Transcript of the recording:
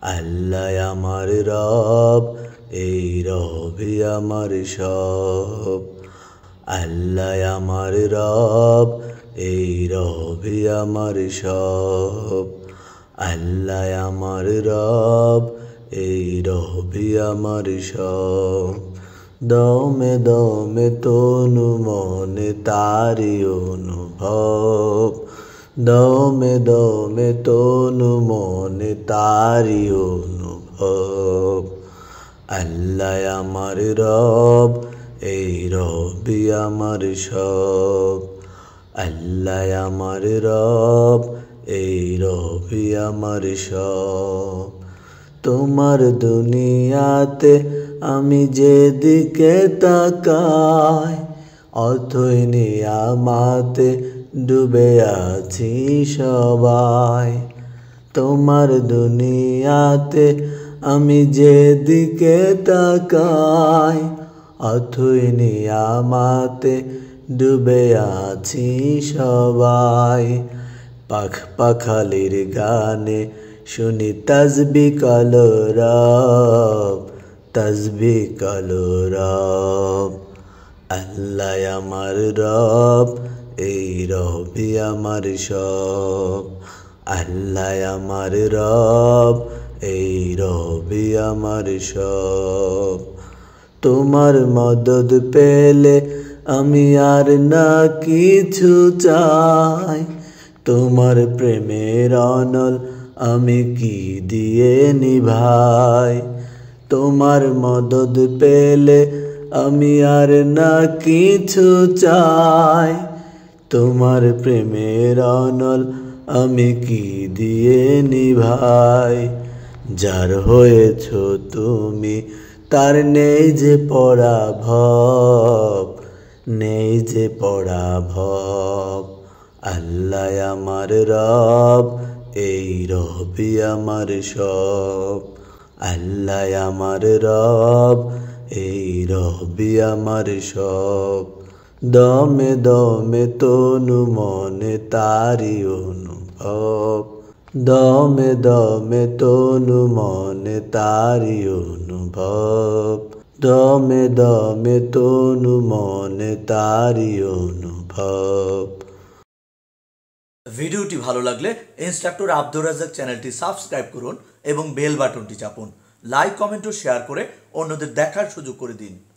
আল্লাহ আমার রব, এই রবি আমার সব। আল্লাহ আমার রব, এই রবি আমার সব। আল্লাহ আমার রব, এই রবি আমার সব। দমে দমে তনু মনে তারি অনুভব। দমে দমে তনু মনে তারি অনুভব। আল্লাহ আমার রব, এই রবি আমার সব। আল্লাহ আমার রব, এই রবি আমার সব। তোমার দুনিয়াতে আমি যেদিকে তাকাই, অথই নিয়ামতে ডুবে আছি সবাই। তোমার দুনিয়াতে আমি যেদিকে তাকাই, অথই নিয়ামতে ডুবে আছি সবাই। পাখ পাখালির গানে শুনি তাসবি কালো রব, তাসবি কালো রব। আল্লাহ আমার রব, এই রবি আমার সব। আল্লাহ আমার রব, এই রবি আমার সব। তোমার মদদ পেলে আমি আর না কিছু চাই। তোমার প্রেমের অনল আমি কি দিয়ে নিভাই। তোমার মদদ পেলে আমি আর না কিছু চাই। তোমার প্রেমের অনল আমি কি দিয়ে নিভাই। যার হয়েছ তুমি তার নেই যে পরাভব, নেই যে পরাভব। আল্লাহ আমার রব, এই রবি আমার সব। আল্লাহ আমার রব, এই রবি আমার সব। দমে দমে তনু মনে তারি অনুভব। দমে দমে তনু মনে তারি অনুভব। দমে দমে তনু মনে তারি অনুভব। ভিডিওটি ভালো লাগলে ইন্সট্রাক্টর আব্দুর রাজ্জাক চ্যানেলটি সাবস্ক্রাইব করুন এবং বেল বাটনটি চাপুন। লাইক, কমেন্ট ও শেয়ার করে অন্যদের দেখার সুযোগ করে দিন।